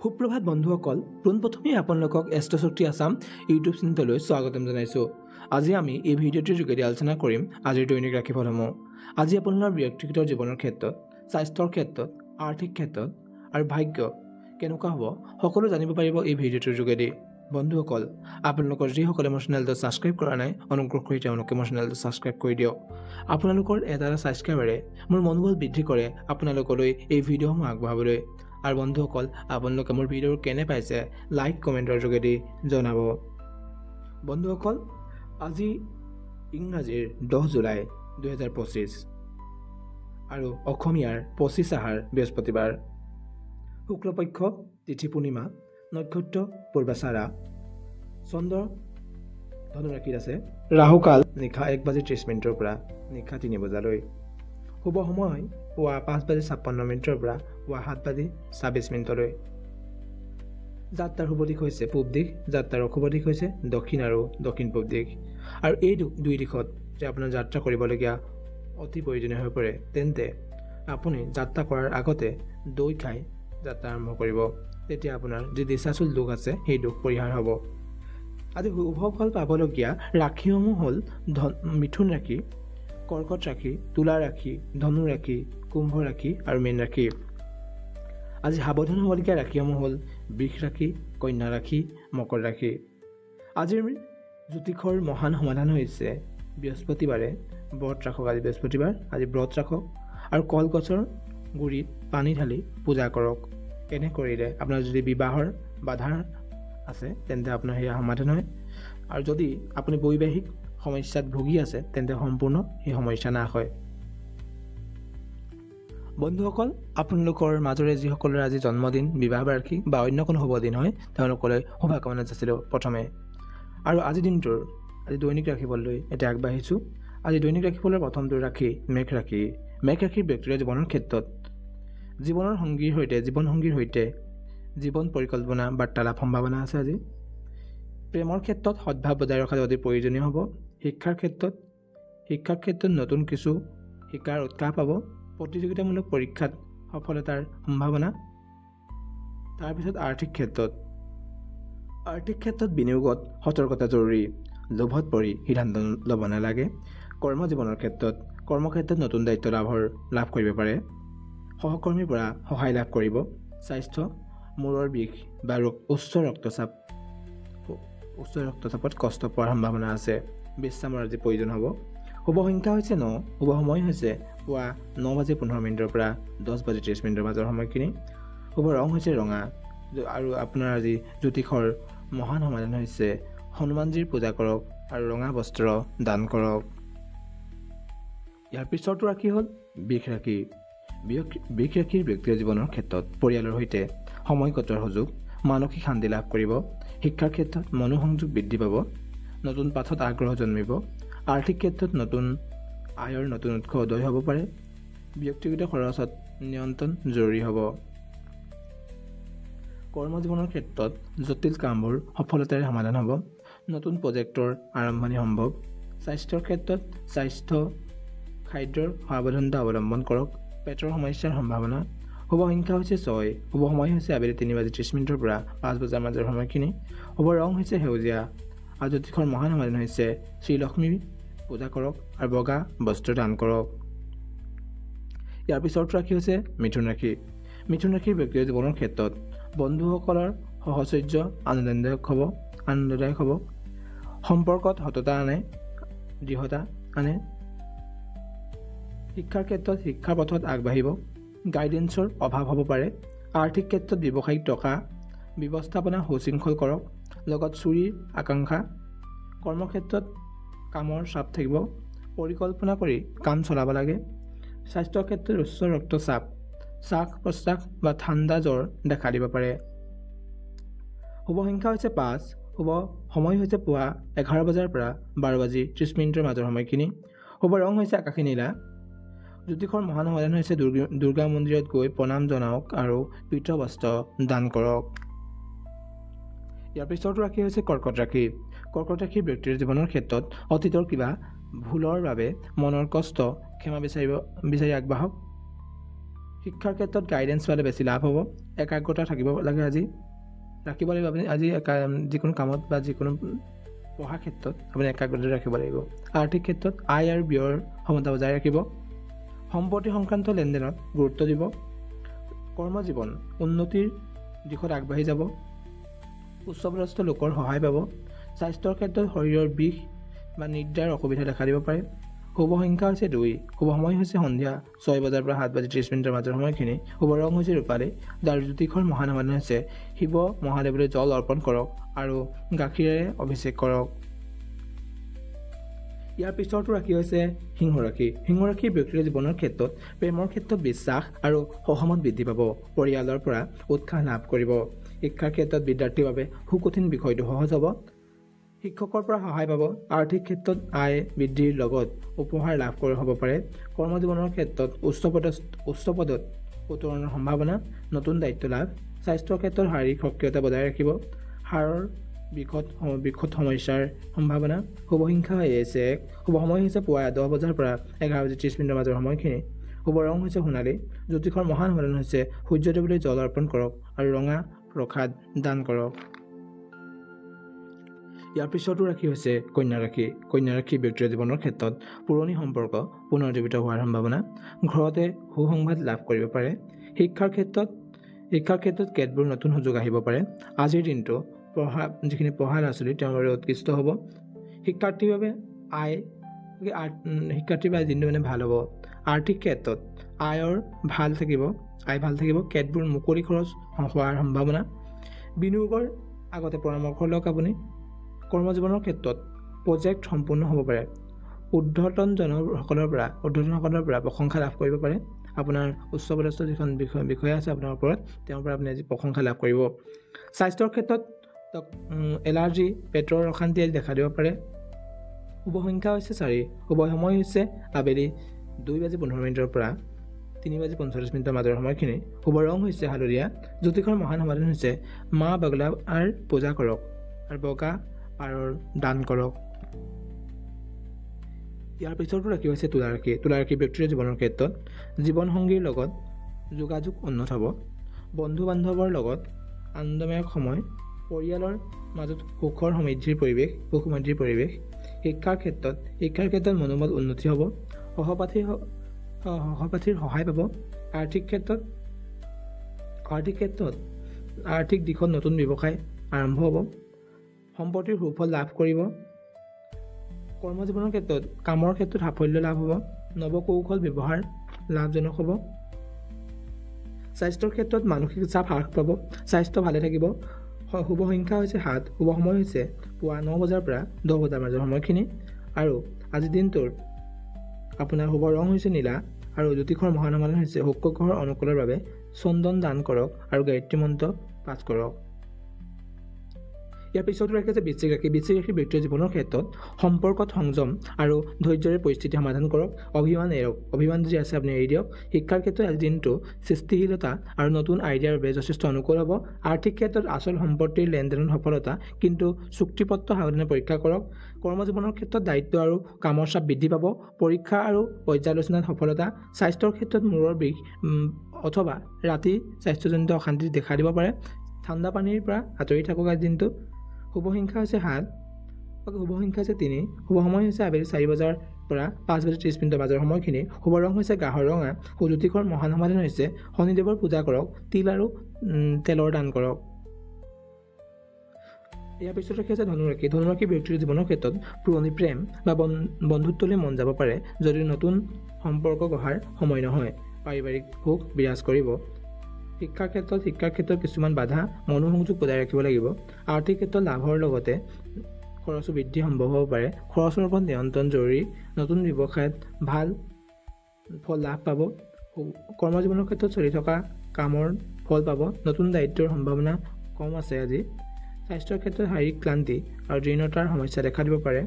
সুপ্ৰভাত বন্ধুসকল, পোনপ্ৰথমে আপোনালোকক এষ্ট্ৰশক্তি আছাম ইউটিউব চেনেললৈ স্বাগতম জনাইছোঁ। আজি আমি এই ভিডিঅ'টোৰ যোগেদি আলোচনা কৰিম আজিৰ দৈনিক ৰাশিফলসমূহ। আজি আপোনাৰ ব্যক্তিগত জীৱনৰ ক্ষেত্ৰত, স্বাস্থ্যৰ ক্ষেত্ৰত, আৰ্থিক ক্ষেত্ৰত আৰু ভাগ্য কেনেকুৱা হ'ব সকলো জানিব পাৰিব এই ভিডিঅ'টোৰ যোগেদি। বন্ধুসকল, আপোনালোকৰ যিসকলে মোৰ চেনেলটো ছাবস্ক্ৰাইব কৰা নাই, অনুগ্ৰহ কৰি তেওঁলোকে মোৰ চেনেলটো ছাবস্ক্ৰাইব কৰি দিয়ক। আপোনালোকৰ এটা ছাবস্ক্ৰাইবাৰে মোৰ মনোবল বৃদ্ধি কৰে আপোনালোকলৈ এই ভিডিঅ'সমূহ আগবঢ়াবলৈ। আৰু বন্ধুসকল, আপোনালোকে মোৰ ভিডিঅ' কেনে পাইছে লাইক কমেণ্টৰ যোগেদি জনাব। বন্ধুসকল, আজি ইংৰাজীৰ 10 জুলাই 2025 আৰু অসমীয়াৰ 25 আহাৰ বৃহস্পতিবাৰ। শুক্লপক্ষ তিথি পূৰ্ণিমা, নক্ষত্ৰ পূৰ্বাচাৰা, চন্দ্ৰ ধনু ৰাশিত আছে। ৰাহুকাল নিশা 1:30 পৰা নিশা 3 বজালৈ। শুভ সময় পুৱা 5:56 পৰা পুৱা 7:26 যাত্ৰাৰ শুভ দিশ হৈছে পূব দিশ, যাত্ৰাৰ অশুভ দিশ হৈছে দক্ষিণ আৰু দক্ষিণ পূব দিশ। আৰু এই দুই দিশত যে আপোনাৰ যাত্ৰা কৰিবলগীয়া অতি প্ৰয়োজনীয় হৈ পৰে, তেন্তে আপুনি যাত্ৰা কৰাৰ আগতে দৈ খাই যাত্ৰা আৰম্ভ কৰিব। তেতিয়া আপোনাৰ যি দিশাচুল দুখ আছে সেই দুখ পৰিহাৰ হ'ব। আজি শুভ ফল পাবলগীয়া ৰাশিসমূহ হ'ল মিথুন ৰাশি, কৰ্কট ৰাশি, তুলা ৰাশি, ধনু ৰাশি, কুম্ভ ৰাশি আৰু মীন ৰাশি। আজি সাৱধান হ'বলগীয়া ৰাশিসমূহ হ'ল বৃষ ৰাশি, কন্যা ৰাশি, মকৰ ৰাশি। আজিৰ জ্যোতিষৰ মহান সমাধান হৈছে বৃহস্পতিবাৰে ব্ৰত ৰাখক। আজি বৃহস্পতিবাৰ, আজি ব্ৰত ৰাখক আৰু কলগছৰ গুৰিত পানী ঢালি পূজা কৰক। এনে কৰিলে আপোনাৰ যদি বিবাহৰ বাধা আছে তেন্তে আপোনাৰ সেয়া সমাধান হয়। আৰু যদি আপুনি বৈবাহিক সমস্যাত ভুগি আছে তেন্তে সম্পূৰ্ণ সেই সমস্যা নাশ হয়। বন্ধুসকল, আপোনালোকৰ মাজৰে যিসকলৰ আজি জন্মদিন, বিবাহ বাৰ্ষিক বা অন্য কোনো শুভ দিন হয়, তেওঁলোকলৈ শুভকামনা যাচিলোঁ প্ৰথমে। আৰু আজি দিনটোৰ দৈনিক ৰাশিফললৈ এতিয়া আগবাঢ়িছোঁ। আজি দৈনিক ৰাশিফলৰ প্ৰথমটো ৰাশি মেঘ ৰাশি। মেঘ ৰাশিৰ ব্যক্তিৰ জীৱনৰ ক্ষেত্ৰত জীৱন সংগীৰ সৈতে জীৱন পৰিকল্পনা বাৰ্তালাপ সম্ভাৱনা আছে। আজি প্ৰেমৰ ক্ষেত্ৰত সদ্ভাৱ বজাই ৰখাটো অতি প্ৰয়োজনীয় হ'ব। শিক্ষাৰ ক্ষেত্ৰত নতুন কিছু শিকাৰ উৎসাহ পাব। প্ৰতিযোগিতামূলক পৰীক্ষাত সফলতাৰ সম্ভাৱনা। তাৰপিছত আৰ্থিক ক্ষেত্ৰত বিনিয়োগত সতৰ্কতা জৰুৰী। লোভত পৰি সিদ্ধান্ত ল'ব নালাগে। কৰ্মক্ষেত্ৰত নতুন দায়িত্ব লাভ কৰিব পাৰে। সহকৰ্মীৰ পৰা সহায় লাভ কৰিব। স্বাস্থ্য মূৰৰ বিষ বা উচ্চ ৰক্তচাপত কষ্ট পোৱাৰ সম্ভাৱনা আছে। বিশ্ৰামৰ আজি প্ৰয়োজন হ'ব। শুভ সংখ্যা হৈছে 9। শুভ সময় হৈছে পুৱা 9:15 পৰা 10:30 মাজৰ সময়খিনি। শুভ ৰং হৈছে ৰঙা। আৰু আপোনাৰ আজি জ্যোতিষৰ মহান সমাধান হৈছে হনুমানজীৰ পূজা কৰক আৰু ৰঙা বস্ত্ৰ দান কৰক। ইয়াৰ পিছৰটো ৰাশি হ'ল বৃষ ৰাশি। বৃষ ৰাশিৰ ব্যক্তিৰ জীৱনৰ ক্ষেত্ৰত পৰিয়ালৰ সৈতে সময় কটোৱাৰ সুযোগ, মানসিক শান্তি লাভ কৰিব। শিক্ষাৰ ক্ষেত্ৰত মনোসংযোগ বৃদ্ধি পাব। নতুন পাঠত আগ্ৰহ জন্মিব। আৰ্থিক ক্ষেত্ৰত নতুন আয়ৰ নতুন উৎস উদয় হ'ব পাৰে। ব্যক্তিগত খৰচত নিয়ন্ত্ৰণ জৰুৰী হ'ব। কৰ্মজীৱনৰ ক্ষেত্ৰত জটিল কামবোৰ সফলতাৰে সমাধান হ'ব। নতুন প্ৰজেক্টৰ আৰম্ভণি সম্ভৱ। স্বাস্থ্যৰ ক্ষেত্ৰত খাদ্যৰ সাৱধানতা অৱলম্বন কৰক। পেটৰ সমস্যাৰ সম্ভাৱনা। শুভ সংখ্যা হৈছে 6। শুভ সময় হৈছে আবেলি 3:30 পৰা 5 বজাৰ মাজৰ সময়খিনি। শুভ ৰং হৈছে সেউজীয়া। আৰু জ্যোতিষৰ মহান সমাধান হৈছে শ্ৰীলক্ষ্মী পূজা কৰক আৰু বগা বস্ত্ৰ দান কৰক। ইয়াৰ পিছৰটো ৰাশি হৈছে মিথুন ৰাশি। মিথুন ৰাশিৰ ব্যক্তিৰ জীৱনৰ ক্ষেত্ৰত বন্ধুসকলৰ সহচৰ্য আনন্দদায়ক হ'ব। সম্পৰ্কত সততা দৃঢ়তা আনে। শিক্ষাৰ ক্ষেত্ৰত শিক্ষাৰ পথত আগবাঢ়িব। গাইডেন্সৰ অভাৱ হ'ব পাৰে। আৰ্থিক ক্ষেত্ৰত ব্যৱসায়িক টকা ব্যৱস্থাপনা সুশৃংখল কৰক। লগত চুৰিৰ আকাংক্ষা। কৰ্মক্ষেত্ৰত কামৰ চাপ থাকিব। পৰিকল্পনা কৰি কাম চলাব লাগে। স্বাস্থ্যৰ ক্ষেত্ৰত উচ্চ ৰক্তচাপ, শ্বাস প্ৰশ্বাস বা ঠাণ্ডা জ্বৰ দেখা দিব পাৰে। শুভ সংখ্যা হৈছে 5। শুভ সময় হৈছে পুৱা 11 বজাৰ পৰা 12:30 মাজৰ সময়খিনি। শুভ ৰং হৈছে আকাশী নীলা। জ্যোতিষৰ মহান সমাধান হৈছে দুৰ্গা মন্দিৰত গৈ প্ৰণাম জনাওক আৰু পীত বস্ত্ৰ দান কৰক। ইয়াৰ পিছৰটো ৰাশি হৈছে কৰ্কট ৰাশি। কৰ্কট ৰাশিৰ ব্যক্তিৰ জীৱনৰ ক্ষেত্ৰত অতীতৰ কিবা ভুলৰ বাবে মনৰ কষ্ট ক্ষমা বিচাৰি আগবাঢ়ক। শিক্ষাৰ ক্ষেত্ৰত গাইডেন্স পালে বেছি লাভ হ'ব। একাগ্ৰতা থাকিব লাগে আজি ৰাখিব লাগিব আপুনি আজি যিকোনো কামত বা যিকোনো পঢ়া ক্ষেত্ৰত আপুনি একাগ্ৰতা ৰাখিব লাগিব আৰ্থিক ক্ষেত্ৰত আয় আৰু ব্যয়ৰ সমতা বজাই ৰাখিব সম্পত্তি সংক্ৰান্ত লেনদেনত গুৰুত্ব দিব কৰ্মজীৱন উন্নতিৰ দিশত আগবাঢ়ি যাব উচ্চপদস্থ লোকৰ সহায় পাব স্বাস্থ্যৰ ক্ষেত্ৰত শৰীৰৰ বিষ বা নিদ্ৰাৰ অসুবিধা দেখা দিব পাৰে শুভ সংখ্যা হৈছে 2 শুভ সময় হৈছে সন্ধিয়া 6 বজাৰ পৰা 7:30 মাজৰ সময়খিনি শুভ ৰং হৈছে ৰূপালী যাৰ জ্যোতিষৰ মহান সমাধান হৈছে শিৱ মহাদেৱলৈ জল অৰ্পণ কৰক আৰু গাখীৰেৰে অভিষেক কৰক ইয়াৰ পিছৰটো ৰাশি হৈছে সিংহ ৰাশি ব্যক্তিৰ জীৱনৰ ক্ষেত্ৰত প্ৰেমৰ ক্ষেত্ৰত বিশ্বাস আৰু সহমত বৃদ্ধি পাব পৰিয়ালৰ পৰা উৎসাহ লাভ কৰিব শিক্ষাৰ ক্ষেত্ৰত বিদ্যাৰ্থীৰ বাবে সুকঠিন বিষয়টো সহজ হ'ব শিক্ষকৰ পৰা সহায় পাব আৰ্থিক ক্ষেত্ৰত আয় বৃদ্ধিৰ লগত উপহাৰ লাভ কৰা হ'ব পাৰে কৰ্মজীৱনৰ ক্ষেত্ৰত উচ্চ পদত উত্তৰণৰ সম্ভাৱনা নতুন দায়িত্ব লাভ স্বাস্থ্যৰ ক্ষেত্ৰত শাৰীৰিক সক্ৰিয়তা বজাই ৰাখিব হাড়ৰ বিক্ষত সমস্যাৰ সম্ভাৱনা শুভ সংখ্যা হৈছে শুভ সময় হৈছে পুৱা 10 বজাৰ পৰা 11:30 মাজৰ সময়খিনি শুভ ৰং হৈছে সোণালী জ্যোতিষৰ মহান সমাধান হৈছে সূৰ্যদেৱলৈ জল অৰ্পণ কৰক আৰু ৰঙা প্ৰসাদ দান কৰক ইয়াৰ পিছতো ৰাশি হৈছে কন্যা ৰাশি ব্যক্তিৰ জীৱনৰ ক্ষেত্ৰত পুৰণি সম্পৰ্ক পুনৰুজ্জীৱিত হোৱাৰ সম্ভাৱনা ঘৰতে সুসংবাদ লাভ কৰিব পাৰে শিক্ষাৰ ক্ষেত্ৰত কেতবোৰ নতুন সুযোগ আহিব পাৰে আজিৰ দিনটো যিখিনি পঢ়া ল'ৰা ছোৱালী তেওঁৰ বাবে উৎকৃষ্ট হ'ব শিক্ষাৰ্থীৰ বাবে দিনটো মানে ভাল হ'ব আৰ্থিক ক্ষেত্ৰত আয় ভাল থাকিব কেতবোৰ মুকলি খৰচ হোৱাৰ সম্ভাৱনা বিনিয়োগৰ আগতে পৰামৰ্শ লওক আপুনি কৰ্মজীৱনৰ ক্ষেত্ৰত প্ৰজেক্ট সম্পূৰ্ণ হ'ব পাৰে ঊৰ্ধ্বতনসকলৰ পৰা প্ৰশংসা লাভ কৰিব পাৰে আপোনাৰ উচ্চপদস্থ যিখন বিষয়া আছে আপোনাৰ ওপৰত তেওঁৰ পৰা আপুনি আজি প্ৰশংসা লাভ কৰিব স্বাস্থ্যৰ ক্ষেত্ৰত এলাৰ্জি পেটৰ অশান্তি আদি দেখা দিব পাৰে শুভ সংখ্যা হৈছে 4 শুভ সময় হৈছে আবেলি 2:15 পৰা 3:45 মাজৰ সময়খিনি শুভ ৰং হৈছে হালধীয়া জ্যোতিষৰ মহান সমাধান হৈছে মা বগলাৰ পূজা কৰক আৰু বগা পাৰৰ দান কৰক ইয়াৰ পিছতো ৰাখি হৈছে তুলা ৰাশি ব্যক্তিৰ জীৱনৰ ক্ষেত্ৰত জীৱনসংগীৰ লগত যোগাযোগ উন্নত হ'ব বন্ধু বান্ধৱৰ লগত আনন্দময় সময় পৰিয়ালৰ মাজত সুখৰ সমৃদ্ধিৰ পৰিৱেশ শিক্ষাৰ ক্ষেত্ৰত মনোবল উন্নতি হ'ব সহপাঠীৰ সহায় পাব আৰ্থিক দিশত নতুন ব্যৱসায় আৰম্ভ হ'ব সম্পত্তিৰ সুফল লাভ কৰিব কৰ্মজীৱনৰ ক্ষেত্ৰত কামৰ ক্ষেত্ৰত সাফল্য লাভ হ'ব নৱকৌশল ব্যৱহাৰ লাভজনক হ'ব স্বাস্থ্যৰ ক্ষেত্ৰত মানসিক চাপ হ্ৰাস পাব স্বাস্থ্য ভালে থাকিব শুভ সংখ্যা হৈছে 7 শুভ সময় হৈছে পুৱা 9 বজাৰ পৰা 10 বজাৰ মাজৰ সময়খিনি আৰু আজিৰ দিনটোৰ আপোনাৰ শুভ ৰং হৈছে নীলা আৰু জ্যোতিষৰ মহান সমাধান হৈছে শুক্ৰ গ্ৰহৰ অনুকূলৰ বাবে চন্দন দান কৰক আৰু গায়ত্ৰী মন্ত্ৰ পাঠ কৰক ইয়াৰ পিছতো ৰাখিছে বৃশ্চিক ৰাশি ব্যক্তিৰ জীৱনৰ ক্ষেত্ৰত সম্পৰ্কত সংযম আৰু ধৈৰ্যৰে পৰিস্থিতি সমাধান কৰক অভিমান যি আছে আপুনি এৰি দিয়ক শিক্ষাৰ ক্ষেত্ৰত আজি দিনটো সৃষ্টিশীলতা আৰু নতুন আইডিয়াৰ বাবে যথেষ্ট অনুকূল হ'ব আৰ্থিক ক্ষেত্ৰত আচল সম্পত্তিৰ লেনদেনৰ সফলতা কিন্তু চুক্তিপত্ৰ সাৱধানে পৰীক্ষা কৰক কৰ্মজীৱনৰ ক্ষেত্ৰত দায়িত্ব আৰু কামৰ চাপ বৃদ্ধি পাব পৰীক্ষা আৰু পৰ্যালোচনাত সফলতা স্বাস্থ্যৰ ক্ষেত্ৰত মূৰৰ বিষ অথবা ৰাতি স্বাস্থ্যজনিত অশান্তি দেখা দিব পাৰে ঠাণ্ডা পানীৰ পৰা আঁতৰি থাকক আজি দিনটো শুভ সংখ্যা হৈছে 7 শুভ সংখ্যা হৈছে 3 শুভ সময় হৈছে আবেলি 4 বজাৰ পৰা 5:30 মাজৰ সময়খিনি শুভ ৰং হৈছে গাঢ় ৰঙা জ্যোতিষৰ মহান সমাধান হৈছে শনিদেৱৰ পূজা কৰক তিল আৰু তেলৰ দান কৰক ইয়াৰ পিছত ৰাখি আছে ধনুৰাশি ব্যক্তিৰ জীৱনৰ ক্ষেত্ৰত পুৰণি প্ৰেম বা বন্ধুত্বলৈ মন যাব পাৰে যদিও নতুন সম্পৰ্ক গঢ়াৰ সময় নহয় পাৰিবাৰিক সুখ বিৰাজ কৰিব শিক্ষাৰ ক্ষেত্ৰত কিছুমান বাধা মনোসংযোগ বজাই ৰাখিব লাগিব আৰ্থিক ক্ষেত্ৰত লাভৰ লগতে খৰচো বৃদ্ধি সম্ভৱ হ'ব পাৰে খৰচৰ ওপৰত নিয়ন্ত্ৰণ জৰুৰী নতুন ব্যৱসায়ত ভাল ফল লাভ পাব কৰ্মজীৱনৰ ক্ষেত্ৰত চলি থকা কামৰ ফল পাব নতুন দায়িত্বৰ সম্ভাৱনা কম আছে আজি স্বাস্থ্যৰ ক্ষেত্ৰত শাৰীৰিক ক্লান্তি আৰু দৃঢ়তাৰ সমস্যা দেখা দিব পাৰে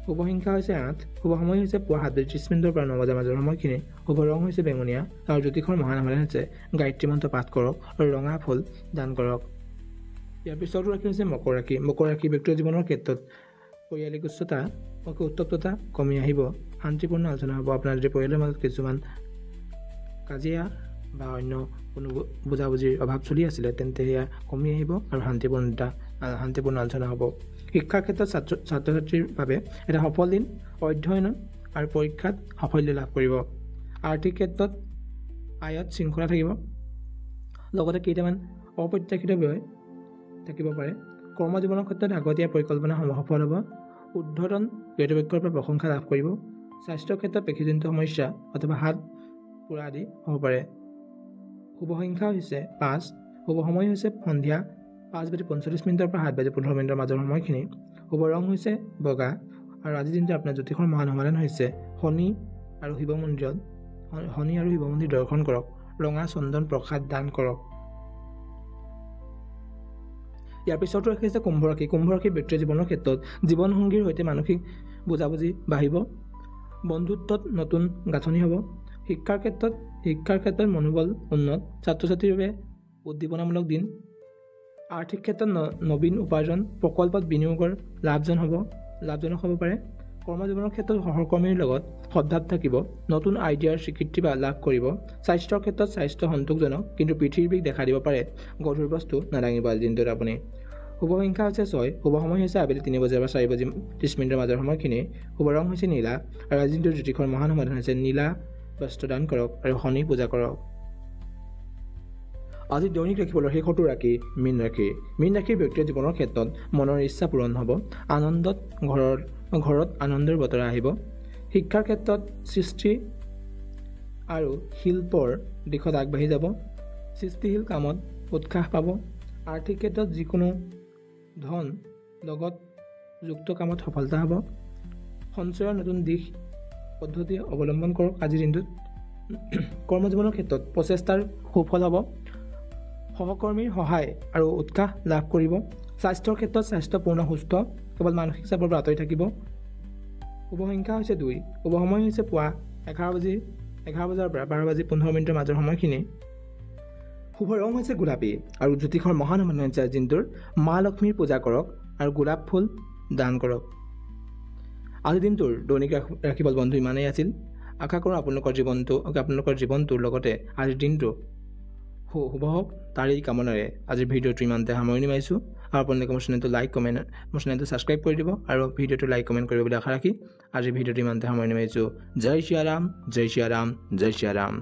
শুভ সংখ্যা হৈছে 8 শুভ সময় হৈছে পুৱা 7:30 পৰা 9 বজাৰ মাজৰ সময়খিনি শুভ ৰং হৈছে বেঙুনীয়া আৰু জ্যোতিষৰ মহান সমাধান হৈছে গায়ত্ৰী মন্ত্ৰ পাঠ কৰক আৰু ৰঙা ফুল দান কৰক ইয়াৰ পিছতো ৰাখি হৈছে মকৰ ৰাশি ব্যক্তিৰ জীৱনৰ ক্ষেত্ৰত পৰিয়ালিক উত্তপ্ততা কমি আহিব শান্তিপূৰ্ণ আলোচনা হ'ব আপোনাৰ যদি পৰিয়ালৰ মাজত কিছুমান কাজিয়া বা অন্য কোনো বুজাবুজিৰ অভাৱ চলি আছিলে তেন্তে সেয়া কমি আহিব আৰু শান্তিপূৰ্ণ আলোচনা হ'ব। শিক্ষাৰ ক্ষেত্ৰত ছাত্ৰ ছাত্ৰীৰ বাবে এটা সফল দিন অধ্যয়নত আৰু পৰীক্ষাত সাফল্য লাভ কৰিব। আৰ্থিক ক্ষেত্ৰত আয়ত শৃংখলা থাকিব, লগতে কেইটামান অপ্ৰত্যাশিত ব্যয় থাকিব পাৰে। কৰ্মজীৱনৰ ক্ষেত্ৰত আগতীয়া পৰিকল্পনা সফল হ'ব। ঊৰ্ধ্বতন কৰ্তৃপক্ষৰ পৰা প্ৰশংসা লাভ কৰিব। স্বাস্থ্যৰ ক্ষেত্ৰত পেশীজনিত সমস্যা অথবা হাত পোৰা আদি হ'ব পাৰে। শুভ সংখ্যা হৈছে 5। শুভ সময় হৈছে সন্ধিয়া 5:45 পৰা 7:15 মাজৰ সময়খিনি। শুভ ৰং হৈছে বগা। আৰু আজিৰ দিনটো আপোনাৰ জ্যোতিষৰ মহান সমাধান হৈছে শনি আৰু শিৱ মন্দিৰ দৰ্শন কৰক। ৰঙা চন্দন প্ৰসাদ দান কৰক। ইয়াৰ পিছতো ৰাখিছে কুম্ভ ৰাশি। কুম্ভ ৰাশিৰ ব্যক্তিৰ জীৱনৰ ক্ষেত্ৰত জীৱনসংগীৰ সৈতে মানসিক বুজাবুজি বাঢ়িব। বন্ধুত্বত নতুন গাঁথনি হ'ব। শিক্ষাৰ ক্ষেত্ৰত মনোবল উন্নত। ছাত্ৰ ছাত্ৰীৰ বাবে উদ্দীপনামূলক দিন। আৰ্থিক ক্ষেত্ৰত নবীন উপাৰ্জন, প্ৰকল্পত বিনিয়োগৰ লাভজনক হ'ব পাৰে। কৰ্মজীৱনৰ ক্ষেত্ৰত সহকৰ্মীৰ লগত সদ্ভাৱ থাকিব। নতুন আইডিয়াৰ স্বীকৃতি লাভ কৰিব। স্বাস্থ্যৰ ক্ষেত্ৰত স্বাস্থ্য সন্তোষজনক, কিন্তু পিঠিৰ বিষ দেখা দিব পাৰে। গধুৰ বস্তু নাদাঙিব আজিৰ দিনটোত আপুনি। শুভ সংখ্যা হৈছে 6। শুভ সময় হৈছে আবেলি 3 বজাৰ পৰা 4:30 মাজৰ সময়খিনি। শুভ ৰং হৈছে নীলা। আৰু আজিৰ দিনটোৰ জ্যোতিষৰ মহান সমাধান হৈছে নীলা বস্ত্ৰ দান কৰক আৰু শনি পূজা কৰক। আজি দৈনিক ৰাশিফলৰ শেষৰটো ৰাশি মীন ৰাশি। মীন ৰাশিৰ ব্যক্তিৰ জীৱনৰ ক্ষেত্ৰত মনৰ ইচ্ছা পূৰণ হ'ব। ঘৰত আনন্দৰ বতৰা আহিব। শিক্ষাৰ ক্ষেত্ৰত সৃষ্টি আৰু শিল্পৰ দিশত আগবাঢ়ি যাব। সৃষ্টিশীল কামত উৎসাহ পাব। আৰ্থিক ক্ষেত্ৰত যিকোনো ধন লগত যুক্ত কামত সফলতা হ'ব। সঞ্চয়ৰ নতুন দিশ পদ্ধতি অৱলম্বন কৰক আজিৰ দিনটোত। কৰ্মজীৱনৰ ক্ষেত্ৰত প্ৰচেষ্টাৰ সুফল হ'ব। সহকৰ্মীৰ সহায় আৰু উৎসাহ লাভ কৰিব। স্বাস্থ্যৰ ক্ষেত্ৰত স্বাস্থ্যপূৰ্ণ সুস্থ, কেৱল মানসিক চাপৰ পৰা আঁতৰি থাকিব। শুভ সংখ্যা হৈছে 2। শুভ সময় হৈছে পুৱা 11 বজাৰ পৰা 12:15 মাজৰ সময়খিনি। শুভ ৰং হৈছে গোলাপী। আৰু জ্যোতিষৰ মহান সমাধান হৈছে দিনটোৰ মা লক্ষ্মীৰ পূজা কৰক আৰু গোলাপ ফুল দান কৰক। আজিৰ দিনটোৰ দৈনিক ৰাশিফল বন্ধু ইমানেই আছিল। আশা কৰোঁ আপোনালোকৰ জীৱনটোৰ লগতে আজিৰ দিনটো শুভ হওক, তাৰেই কামনাৰে আজিৰ ভিডিঅ'টো ইমানতে সামৰণি মাৰিছোঁ। আৰু আপোনালোকে মোৰ চেনেলটো ছাবস্ক্ৰাইব কৰি দিব আৰু ভিডিঅ'টো লাইক কমেণ্ট কৰিব বুলি আশা ৰাখি আজিৰ ভিডিঅ'টো ইমানতে সামৰণি মাৰিছোঁ। জয় শ্ৰী ৰাম, জয় শ্ৰী ৰাম, জয় শ্ৰী ৰাম।